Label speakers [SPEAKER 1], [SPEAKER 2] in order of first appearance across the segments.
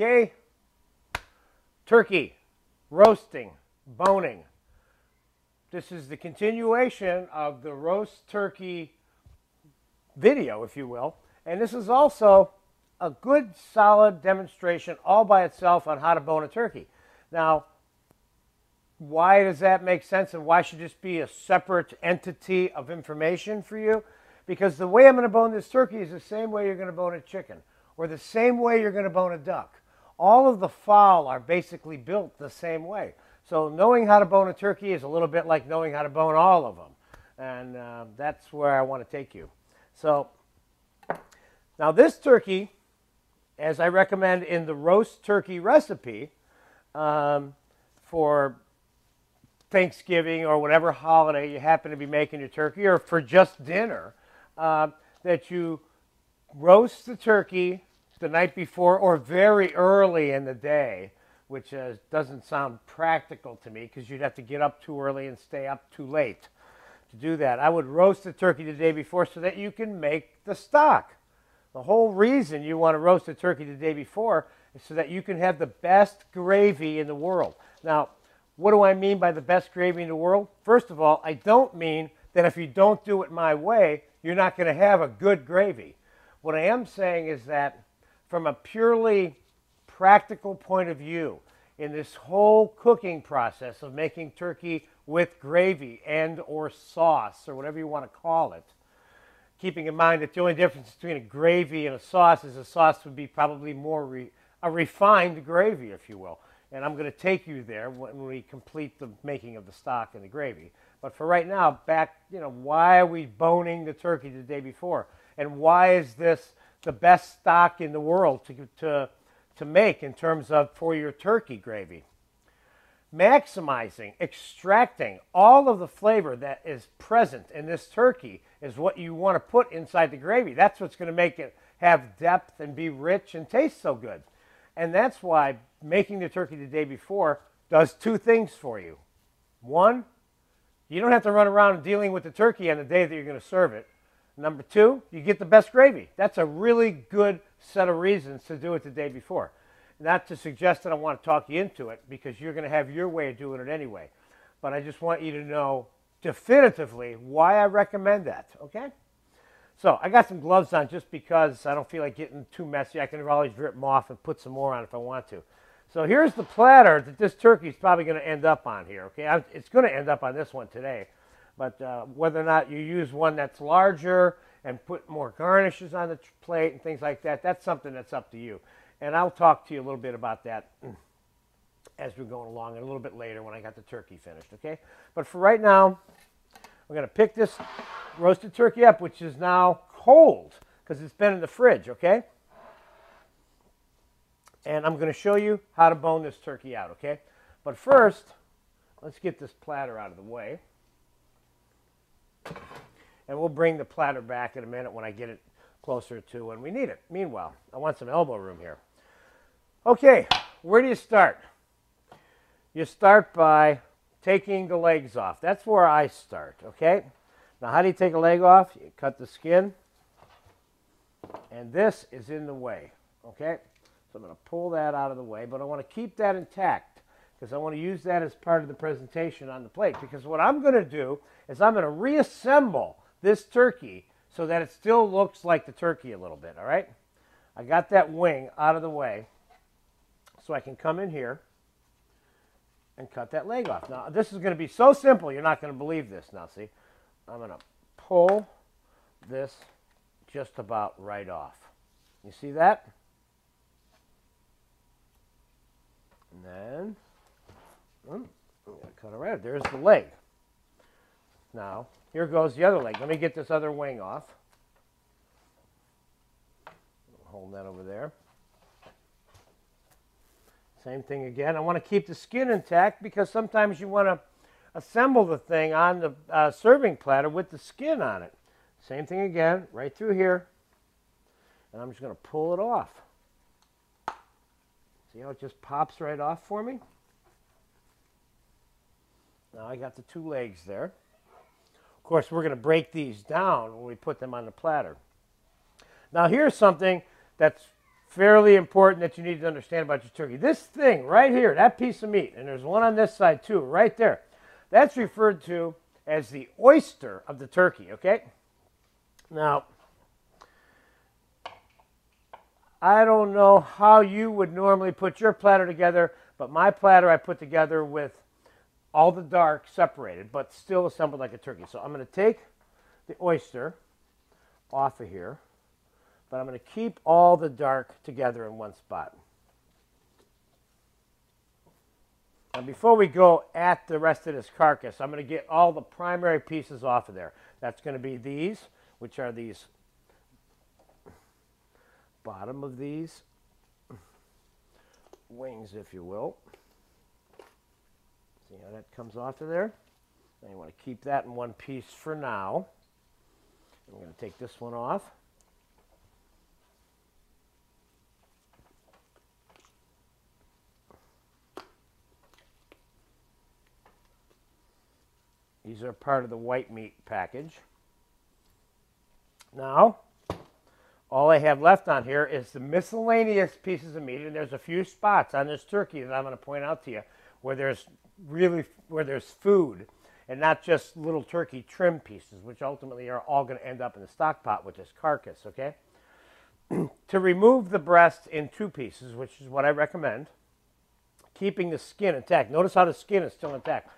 [SPEAKER 1] Okay, turkey, roasting, boning. This is the continuation of the roast turkey video, if you will. And this is also a good, solid demonstration all by itself on how to bone a turkey. Now, why does that make sense, and why should this be a separate entity of information for you? Because the way I'm going to bone this turkey is the same way you're going to bone a chicken, or the same way you're going to bone a duck. All of the fowl are basically built the same way. So knowing how to bone a turkey is a little bit like knowing how to bone all of them. And that's where I want to take you. So now this turkey, as I recommend in the roast turkey recipe for Thanksgiving or whatever holiday you happen to be making your turkey, or for just dinner, that you roast the turkey the night before or very early in the day, which doesn't sound practical to me because you'd have to get up too early and stay up too late to do that. I would roast the turkey the day before so that you can make the stock. The whole reason you want to roast the turkey the day before is so that you can have the best gravy in the world. Now, what do I mean by the best gravy in the world? First of all, I don't mean that if you don't do it my way, you're not going to have a good gravy. What I am saying is that from a purely practical point of view, in this whole cooking process of making turkey with gravy and or sauce, or whatever you want to call it, keeping in mind that the only difference between a gravy and a sauce is a sauce would be probably more a refined gravy, if you will. And I'm going to take you there when we complete the making of the stock and the gravy. But for right now, why are we boning the turkey the day before? And why is this the best stock in the world to make in terms of for your turkey gravy? Maximizing, extracting all of the flavor that is present in this turkey is what you want to put inside the gravy. That's what's going to make it have depth and be rich and taste so good. And that's why making the turkey the day before does two things for you. One, you don't have to run around dealing with the turkey on the day that you're going to serve it. Number two, you get the best gravy. That's a really good set of reasons to do it the day before. Not to suggest that I want to talk you into it, because you're going to have your way of doing it anyway. But I just want you to know definitively why I recommend that, okay? So I got some gloves on just because I don't feel like getting too messy. I can always rip them off and put some more on if I want to. So here's the platter that this turkey is probably going to end up on here, okay? It's going to end up on this one today. But whether or not you use one that's larger and put more garnishes on the plate and things like that, that's something that's up to you. And I'll talk to you a little bit about that as we're going along, and a little bit later when I got the turkey finished, okay? But for right now, we're going to pick this roasted turkey up, which is now cold because it's been in the fridge, okay? And I'm going to show you how to bone this turkey out, okay? But first, let's get this platter out of the way. And we'll bring the platter back in a minute when I get it closer to when we need it. Meanwhile, I want some elbow room here. Okay, where do you start? You start by taking the legs off. That's where I start, okay? Now, how do you take a leg off? You cut the skin, and this is in the way, okay? So I'm going to pull that out of the way, but I want to keep that intact because I want to use that as part of the presentation on the plate, because what I'm going to do is I'm going to reassemble this turkey so that it still looks like the turkey a little bit, all right? I got that wing out of the way so I can come in here and cut that leg off. Now, this is going to be so simple, you're not going to believe this. Now, see, I'm going to pull this just about right off. You see that? And then, I'm going to cut it right. There's the leg. Now, here goes the other leg. Let me get this other wing off. Hold that over there. Same thing again. I want to keep the skin intact because sometimes you want to assemble the thing on the serving platter with the skin on it. Same thing again, right through here. And I'm just going to pull it off. See how it just pops right off for me? Now I got the two legs there. Of course, we're going to break these down when we put them on the platter. Now here's something that's fairly important that you need to understand about your turkey. This thing right here, that piece of meat, and there's one on this side too, right there, that's referred to as the oyster of the turkey, okay? Now, I don't know how you would normally put your platter together, but my platter I put together with all the dark separated, but still assembled like a turkey. So I'm going to take the oyster off of here, but I'm going to keep all the dark together in one spot. Now before we go at the rest of this carcass, I'm going to get all the primary pieces off of there. That's going to be these, which are these bottom of these wings, if you will. See how that comes off of there? Now you want to keep that in one piece for now. I'm going to take this one off. These are part of the white meat package. Now, all I have left on here is the miscellaneous pieces of meat, and there's a few spots on this turkey that I'm going to point out to you where there's food and not just little turkey trim pieces, which ultimately are all going to end up in the stock pot with this carcass, okay? To remove the breast in two pieces, which is what I recommend, keeping the skin intact. Notice how the skin is still intact.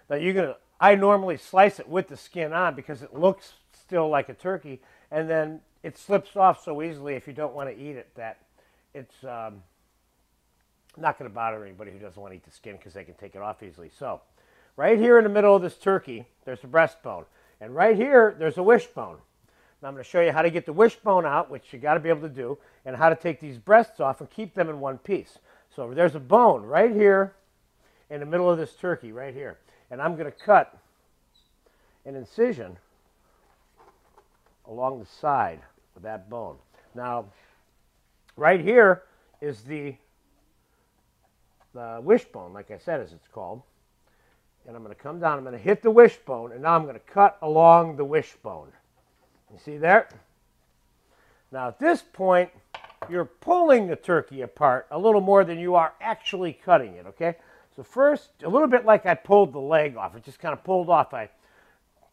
[SPEAKER 1] Now I normally slice it with the skin on because it looks still like a turkey, and then it slips off so easily if you don't want to eat it that it's not going to bother anybody who doesn't want to eat the skin because they can take it off easily. So right here in the middle of this turkey, there's the breastbone. And right here, there's a wishbone. Now I'm going to show you how to get the wishbone out, which you got to be able to do, and how to take these breasts off and keep them in one piece. So there's a bone right here in the middle of this turkey, right here. And I'm going to cut an incision along the side of that bone. Now, right here is the wishbone, like I said, as it's called. And I'm going to come down, I'm going to hit the wishbone, and now I'm going to cut along the wishbone. You see there? Now, at this point, you're pulling the turkey apart a little more than you are actually cutting it, okay? So first, a little bit like I pulled the leg off. It just kind of pulled off. I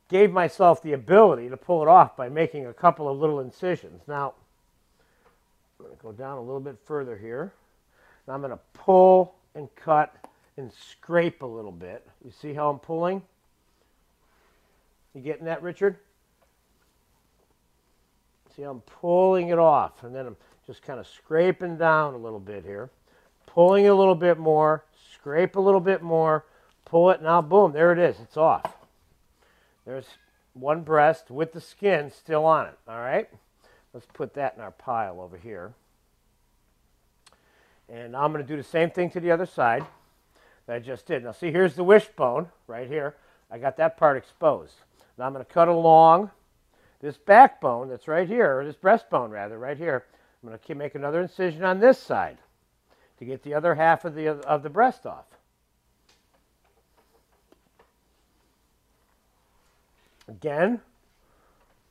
[SPEAKER 1] gave myself the ability to pull it off by making a couple of little incisions. Now, I'm going to go down a little bit further here. Now I'm going to pull and cut and scrape a little bit. You see how I'm pulling? You getting that, Richard? See how I'm pulling it off, and then I'm just kind of scraping down a little bit here. Pulling a little bit more, scrape a little bit more, pull it, now boom, there it is, it's off. There's one breast with the skin still on it, all right? Let's put that in our pile over here. And now I'm going to do the same thing to the other side that I just did. Now see, here's the wishbone right here. I got that part exposed. Now I'm going to cut along this backbone that's right here, or this breastbone rather, right here. I'm going to make another incision on this side to get the other half of the breast off. Again,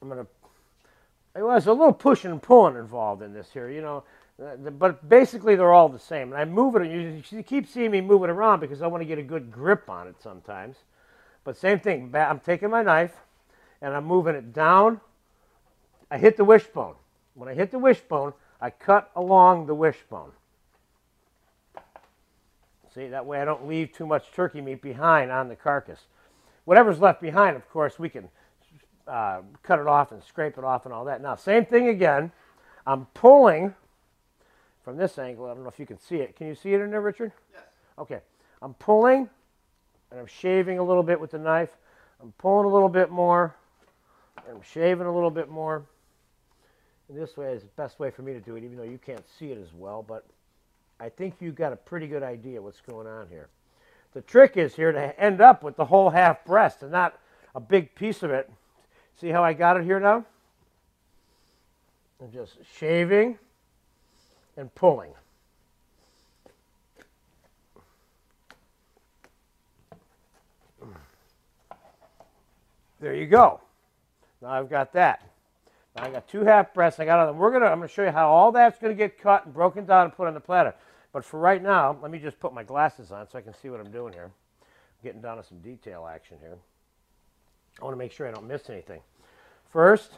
[SPEAKER 1] there's a little pushing and pulling involved in this here, you know, but basically they're all the same. And I move it, you keep seeing me move it around because I want to get a good grip on it sometimes. But same thing, I'm taking my knife and I'm moving it down. I hit the wishbone. When I hit the wishbone, I cut along the wishbone. See, that way I don't leave too much turkey meat behind on the carcass. Whatever's left behind, of course, we can cut it off and scrape it off and all that. Now, same thing again. I'm pulling from this angle. I don't know if you can see it. Can you see it in there, Richard?
[SPEAKER 2] Yes.
[SPEAKER 1] Okay. I'm pulling, and I'm shaving a little bit with the knife. I'm pulling a little bit more, and I'm shaving a little bit more. And this way is the best way for me to do it, even though you can't see it as well, but I think you got a pretty good idea what's going on here. The trick is here to end up with the whole half breast and not a big piece of it. See how I got it here now? I'm just shaving and pulling. There you go. Now I've got that. I got 2 half breasts. I'm gonna show you how all that's gonna get cut and broken down and put on the platter. But for right now, let me just put my glasses on so I can see what I'm doing here. I'm getting down to some detail action here. I want to make sure I don't miss anything. First,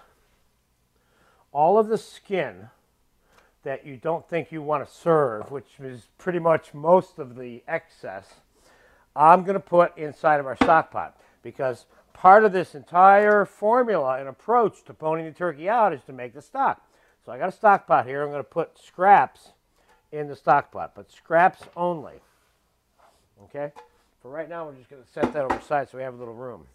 [SPEAKER 1] all of the skin that you don't think you want to serve, which is pretty much most of the excess, I'm going to put inside of our stock pot, because part of this entire formula and approach to boning the turkey out is to make the stock. So I got a stock pot here. I'm going to put scraps in the stock pot, but scraps only. Okay? For right now, we're just going to set that over the side so we have a little room.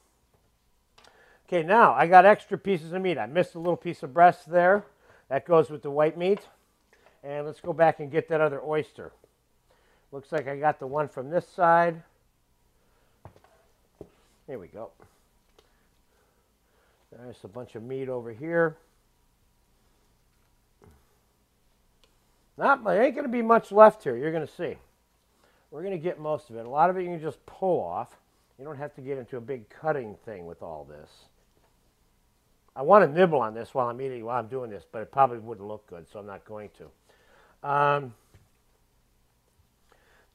[SPEAKER 1] Okay, now I got extra pieces of meat. I missed a little piece of breast there. That goes with the white meat. And let's go back and get that other oyster. Looks like I got the one from this side. Here we go. There's a bunch of meat over here. There ain't going to be much left here. You're going to see. We're going to get most of it. A lot of it you can just pull off. You don't have to get into a big cutting thing with all this. I want to nibble on this while I'm eating, while I'm doing this, but it probably wouldn't look good, so I'm not going to.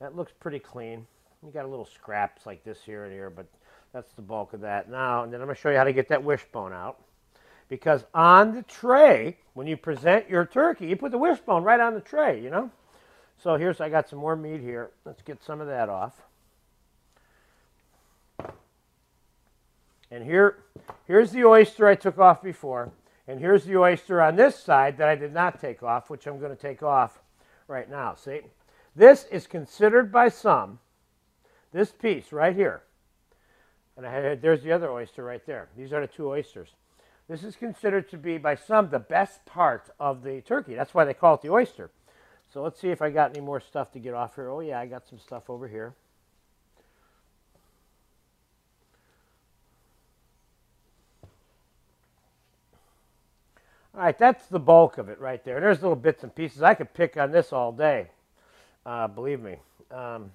[SPEAKER 1] That looks pretty clean. You got a little scraps like this here and here, but that's the bulk of that. Now, and then I'm going to show you how to get that wishbone out. Because on the tray, when you present your turkey, you put the wishbone right on the tray, you know? So I got some more meat here. Let's get some of that off. And here's the oyster I took off before. And here's the oyster on this side that I did not take off, which I'm going to take off right now. See? This is considered by some, this piece right here. And there's the other oyster right there. These are the 2 oysters. This is considered to be, by some, the best part of the turkey. That's why they call it the oyster. So let's see if I got any more stuff to get off here. Oh, yeah, I got some stuff over here. All right, that's the bulk of it right there. And there's little bits and pieces. I could pick on this all day, believe me. Now,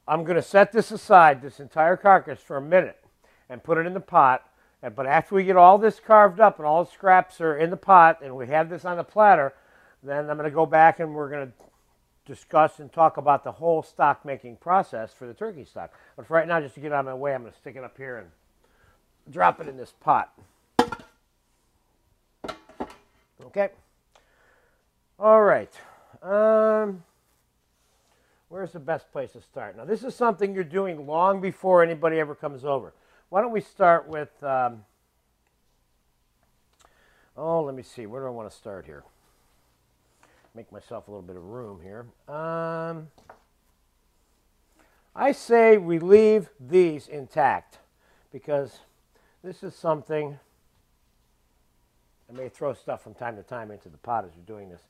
[SPEAKER 1] I'm going to set this aside, this entire carcass, for a minute and put it in the pot. But after we get all this carved up and all the scraps are in the pot and we have this on the platter, then I'm going to go back and we're going to discuss and talk about the whole stock making process for the turkey stock. But for right now, just to get out of my way, I'm going to stick it up here and drop it in this pot. Okay. All right. Where's the best place to start? Now, this is something you're doing long before anybody ever comes over. Why don't we start with, let me see. Where do I want to start here? Make myself a little bit of room here. I say we leave these intact because this is something, I may throw stuff from time to time into the pot as you're doing this.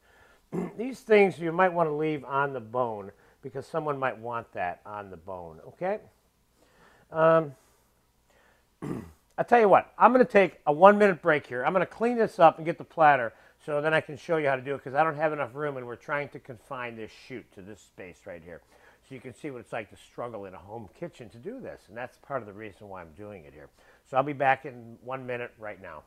[SPEAKER 1] These things you might want to leave on the bone because someone might want that on the bone, okay? I'll tell you what, I'm going to take a 1-minute break here. I'm going to clean this up and get the platter so then I can show you how to do it because I don't have enough room and we're trying to confine this chute to this space right here. So you can see what it's like to struggle in a home kitchen to do this. And that's part of the reason why I'm doing it here. So I'll be back in 1 minute right now.